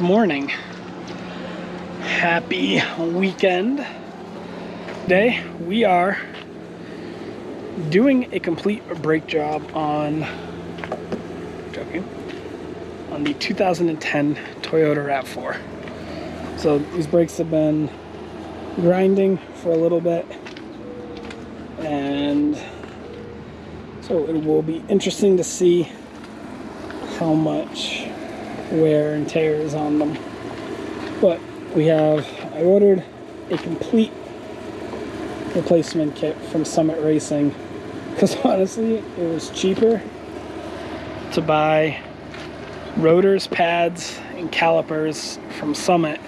Good morning. Happy weekend. Today we are doing a complete brake job on the 2010 Toyota Rav4. So these brakes have been grinding for a little bit, and so it will be interesting to see how much wear and tear is on them. But I ordered a complete replacement kit from Summit Racing because honestly it was cheaper to buy rotors, pads, and calipers from Summit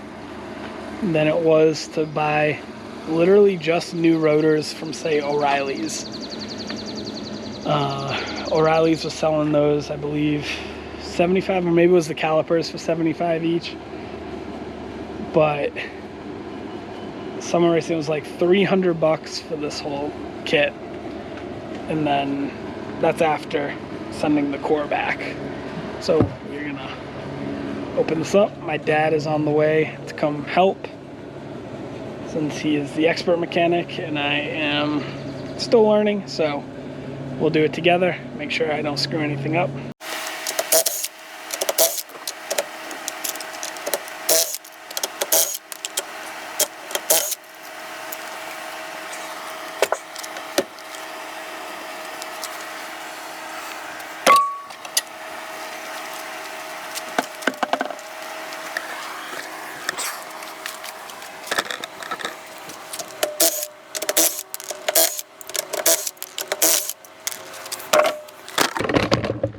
than it was to buy literally just new rotors from, say, O'Reilly's. O'Reilly's was selling those, I believe, 75, or maybe it was the calipers for 75 each. But Summit Racing was like $300 for this whole kit, and then that's after sending the core back. So we're gonna open this up. My dad is on the way to come help since he is the expert mechanic and I am still learning, so we'll do it together, make sure I don't screw anything up.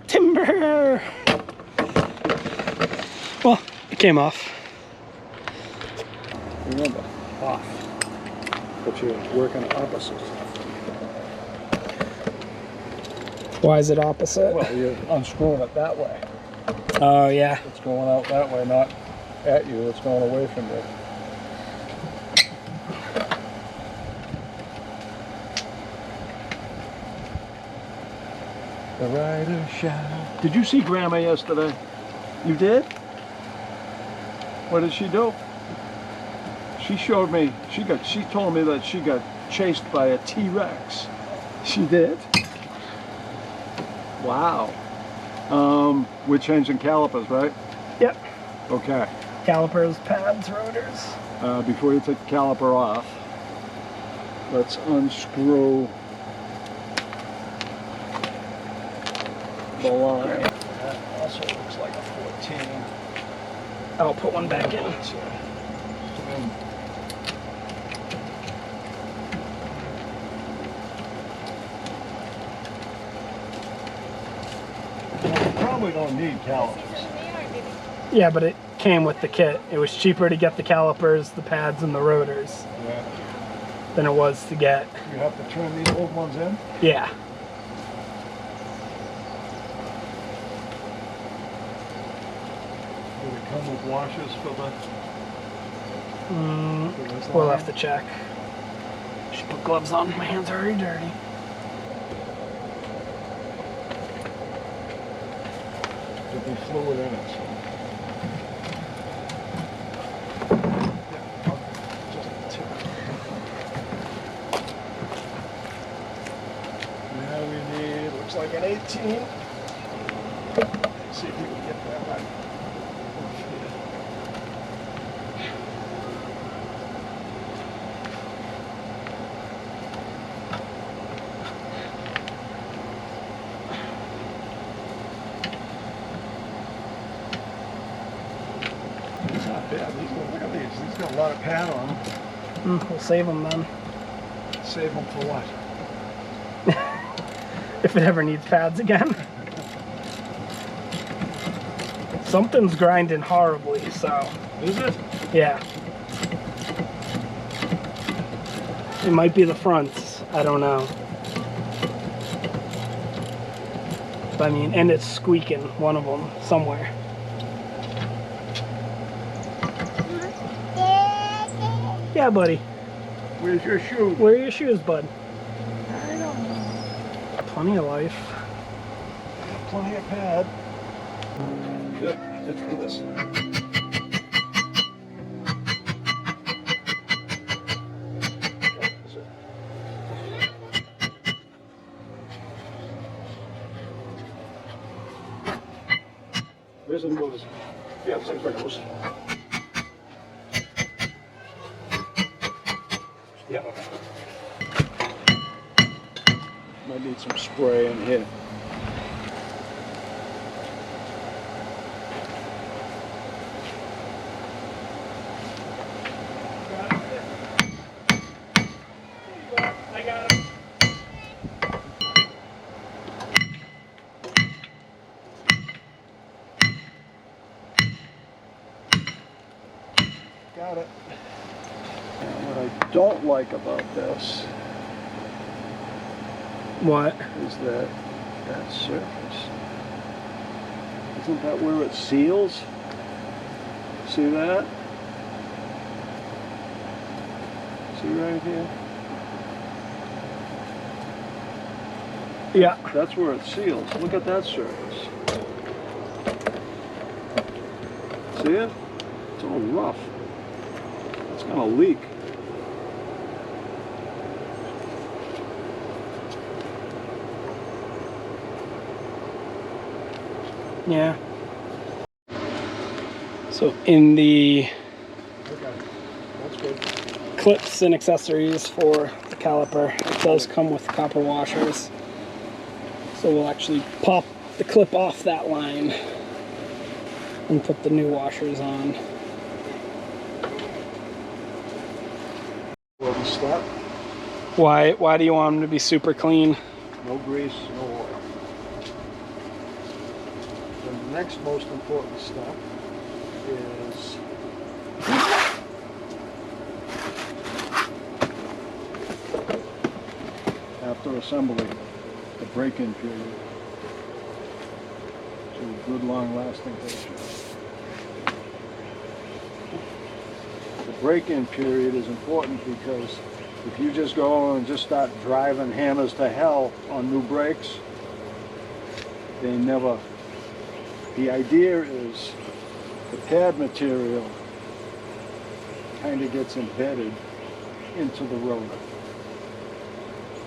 Timber! Well, it came off. Remember, off. But you're working opposite. Why is it opposite? Well, you're unscrewing it that way. Oh, yeah. It's going out that way, not at you. It's going away from you. The rider shout. Did you see Grandma yesterday? You did? What did she do? She showed me, she told me that she got chased by a T-Rex. She did? Wow. We're changing calipers, right? Yep. Okay. Calipers, pads, rotors. Before you take the caliper off, let's unscrew the line. That also looks like a 14. I'll put one back in. Probably don't need calipers. Yeah, but it came with the kit. It was cheaper to get the calipers, the pads, and the rotors than it was to get. You have to turn these old ones in? Yeah. Do they come with washers for the... We'll have to check. Should put gloves on. My hands are already dirty. There'll be fluid in it. So. Now we need, looks like an 18. Let's see if we can get that right. It's not bad. Look at these. These got a lot of pad on them. We'll save them then. Save them for what? If it ever needs pads again. Something's grinding horribly, so. Is it? Yeah. It might be the fronts. I don't know. But I mean, and it's squeaking, one of them, somewhere. Yeah, buddy. Where's your shoe? Where are your shoes, bud? I don't know. Plenty of life. Plenty of pad. Good. Let's do this. Where's the motors? Yeah, same breakers. Yeah. Might need some spray in here. I got it. Got it. And what I don't like about this What? is that surface. Isn't that where it seals? See that? See right here? Yeah. That's where it seals. Look at that surface. See it? It's all rough. It's gonna leak. Yeah. So in the Okay, that's good. clips and accessories for the caliper, it does come with copper washers. So we'll actually pop the clip off that line and put the new washers on. Well, the step, Why do you want them to be super clean? no grease, no oil. The next most important step is after assembly, the break-in period. So a good long-lasting picture. The break-in period is important because if you just go and just start driving hammers to hell on new brakes, they never. The idea is the pad material kind of gets embedded into the rotor.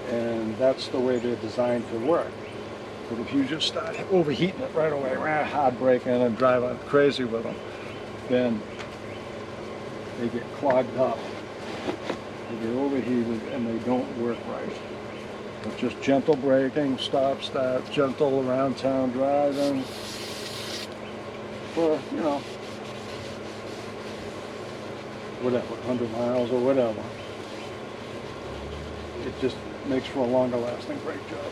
And that's the way they're designed to work. But if you just start overheating it right away, hard braking and driving crazy with them, then they get clogged up, they get overheated, and they don't work right. But just gentle braking, stop, start, gentle around town driving, for, you know, whatever, 100 miles or whatever. It just makes for a longer lasting brake job.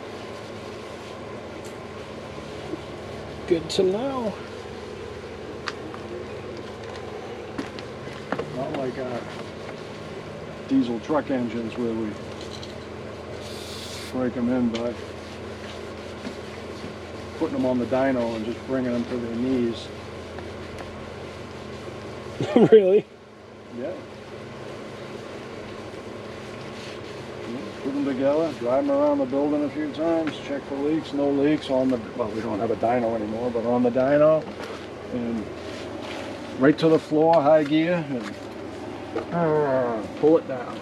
Good to know. Not like our diesel truck engines where we break them in by putting them on the dyno and just bringing them to their knees. Really? Yeah. Put them together, drive them around the building a few times, check for leaks, no leaks on the, well, we don't have a dyno anymore, but on the dyno, and right to the floor, high gear, and pull it down.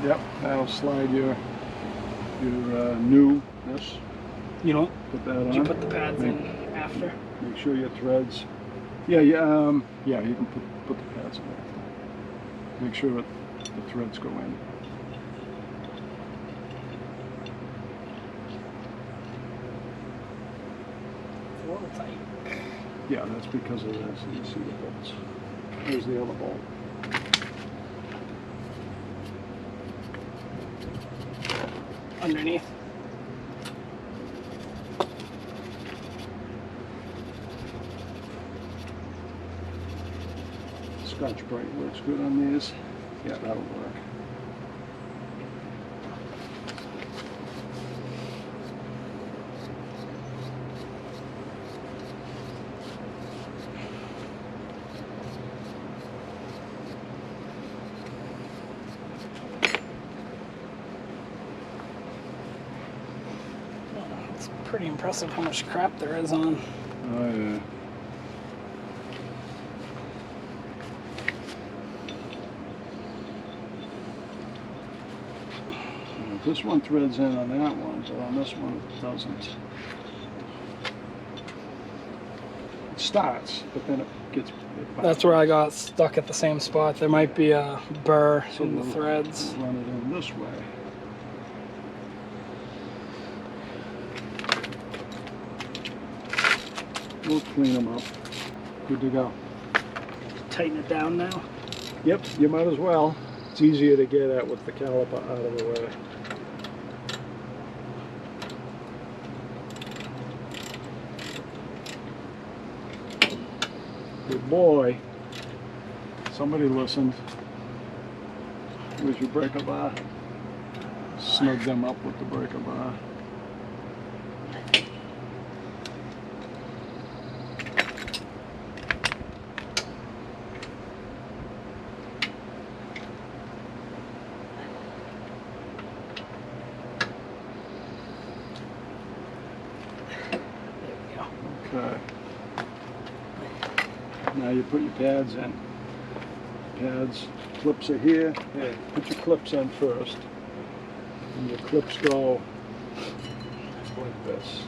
Yep, that'll slide your new this. You know, Put that on. did you put the pads in after? Make sure your threads. Yeah, yeah, yeah. You can put the pads in there. Make sure that the threads go in. It's a little tight. Yeah, that's because of this. You see the bolts. Here's the other bolt. Underneath. Scotch Brite works good on these. Yeah, that'll work. pretty impressive how much crap there is on. Oh yeah. This one threads in on that one, but on this one it doesn't. It starts, but then it gets... That's where I got stuck at the same spot. There might be a burr in the threads. We'll run it in this way. We'll clean them up. Good to go. Tighten it down now. Yep, you might as well. It's easier to get at with the caliper out of the way. Good boy. Somebody listened. Where's your breaker bar? Snug them up with the breaker bar. Okay. Now you put your pads in. Pads, clips are here. Hey, put your clips in first. And your clips go like this.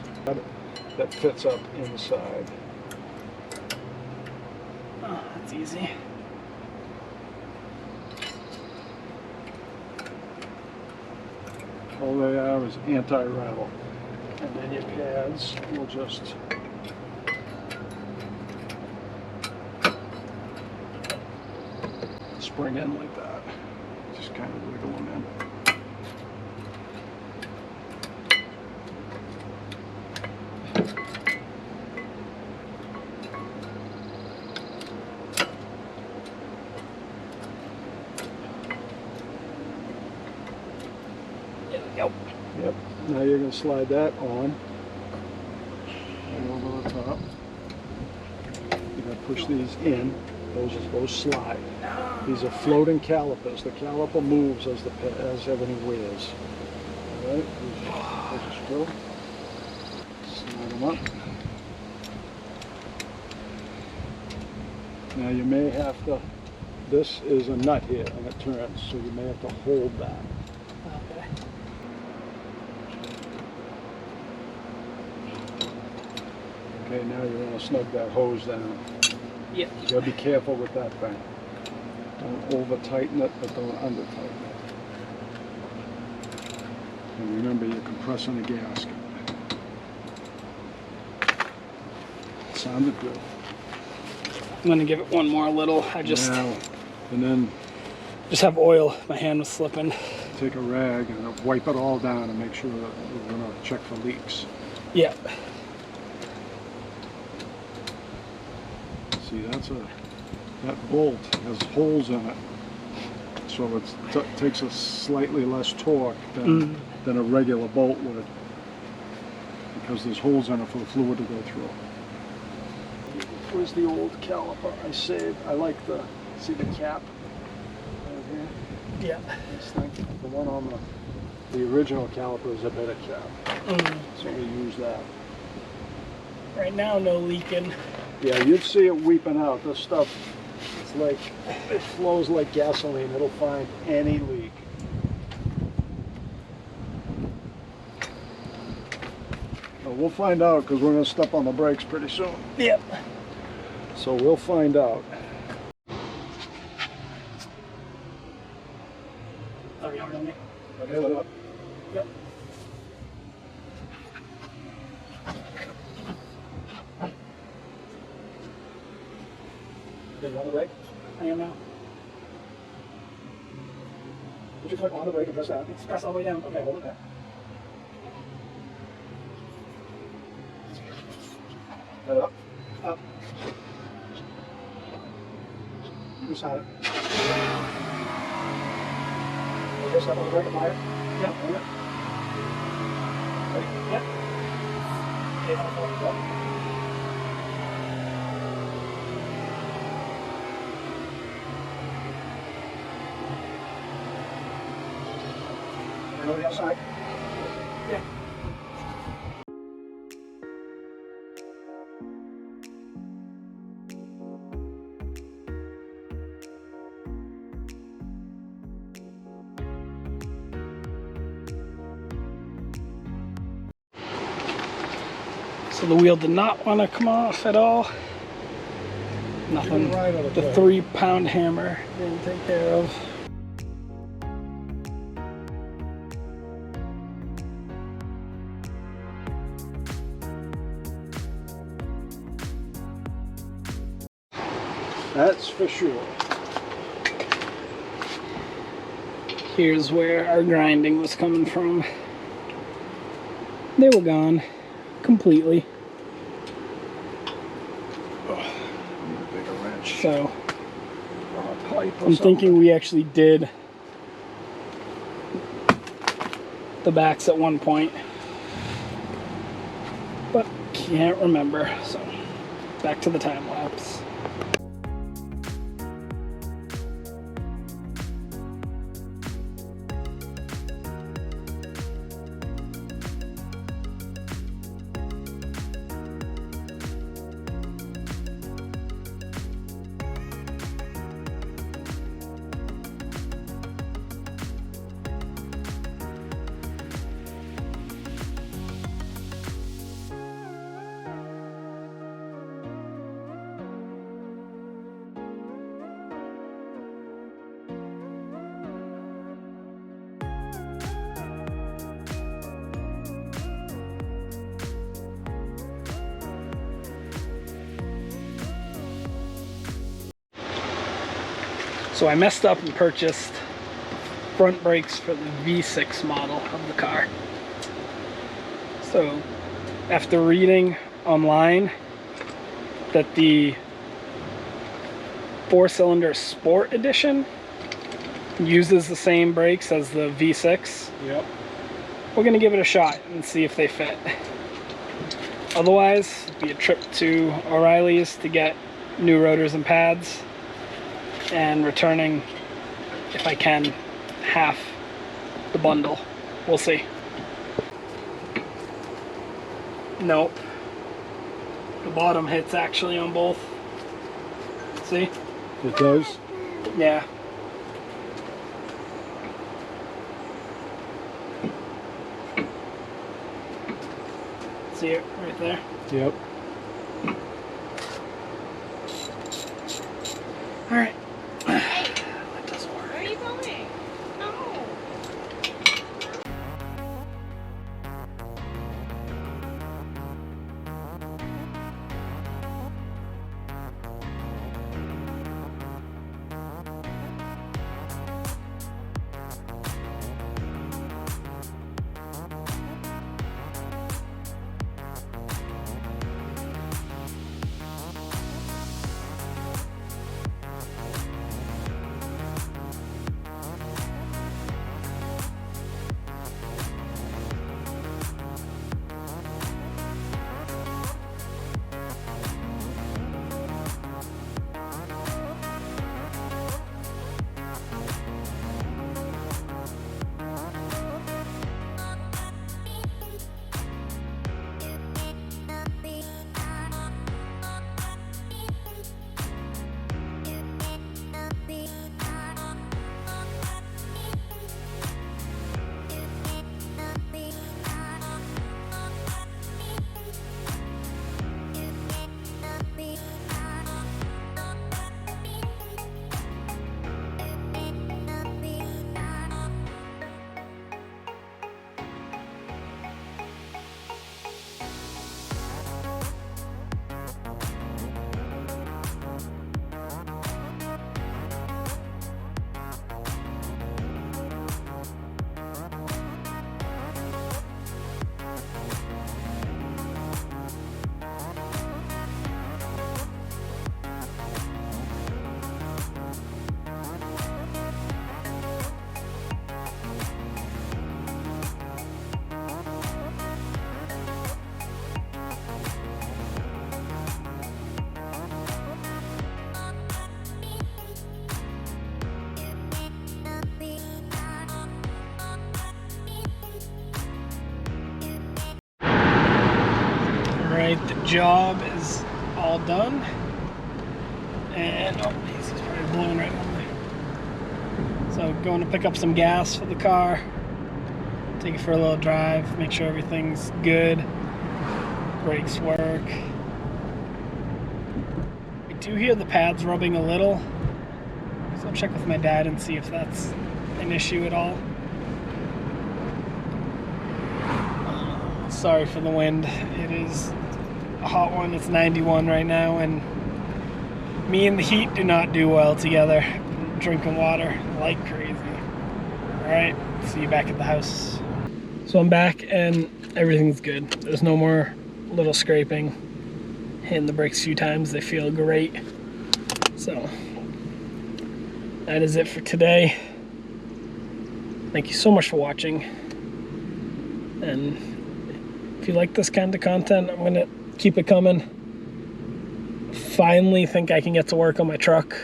That fits up inside. Oh, that's easy. All they are is anti-rattle. And then your pads will just spring in like that. Just kind of wiggle them in. Yep. Yep. Now you're going to slide that on and over the top. You're going to push these in. Those slide. These are floating calipers. The caliper moves as everything wears. All right. Push it through. Slide them up. Now you may have to. This is a nut here, and it turns, so you may have to hold that. Okay. Okay, now you want to snug that hose down. Yep. You gotta be careful with that thing. Don't over tighten it, but don't under tighten it. And remember, you're compressing the gasket. Sounded good. I'm gonna give it one more little. I just Now, and then have oil. My hand was slipping. take a rag and wipe it all down and make sure that we're gonna check for leaks. Yep. See, that bolt has holes in it, so it takes a slightly less torque than a regular bolt would, because there's holes in it for the fluid to go through. Where's the old caliper I saved? I like see the cap right here? Yeah. This thing, the one on the original caliper is a better cap, so we use that. Right now, no leaking. Yeah, you'd see it weeping out. This stuff, it's like, it flows like gasoline. It'll find any leak. Well, we'll find out, because we're going to step on the brakes pretty soon. Yep. So we'll find out. Okay, Okay, let up. Yep. You on the brake? I am now. Put your foot on the brake and press down. It's press all the way down. Okay, hold it there. Let it up. Up. You side it. Okay, step on the brake, apply it. Yep. Hold it. Ready? Yep. Okay, Go. And over the outside. Yeah. So the wheel did not want to come off at all. Nothing. The 3-pound hammer didn't take care of. That's for sure. Here's where our grinding was coming from. They were gone completely. So I'm thinking we actually did the backs at one point, but can't remember. So back to the time lapse. So I messed up and purchased front brakes for the V6 model of the car. So after reading online that the 4-cylinder Sport Edition uses the same brakes as the V6, Yep. we're gonna give it a shot and see if they fit. Otherwise, it'll be a trip to O'Reilly's to get new rotors and pads, and returning, if I can, half the bundle. We'll see. Nope. The bottom hits actually on both. See? It does? Yeah. See it right there? Yep. All right. Where are you going? No. Alright, the job is all done. And, oh, he's probably blowing right on me. So, going to pick up some gas for the car. Take it for a little drive, make sure everything's good. brakes work. I do hear the pads rubbing a little, so I'll check with my dad and see if that's an issue at all. Sorry for the wind. It is a hot one. It's 91 right now, and me and the heat do not do well together. I'm drinking water like crazy. Alright, see you back at the house. So I'm back and everything's good. There's no more little scraping. Hitting the brakes a few times, they feel great. So that is it for today. Thank you so much for watching. And if you like this kind of content, I'm gonna keep it coming. Finally think I can get to work on my truck.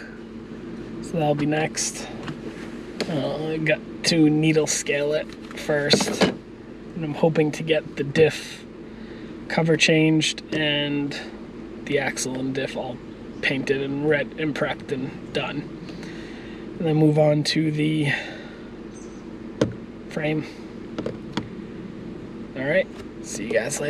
So that'll be next. I got to needle scale it first. And I'm hoping to get the diff cover changed and the axle and diff all painted and red and prepped and done. And then move on to the frame. All right, see you guys later.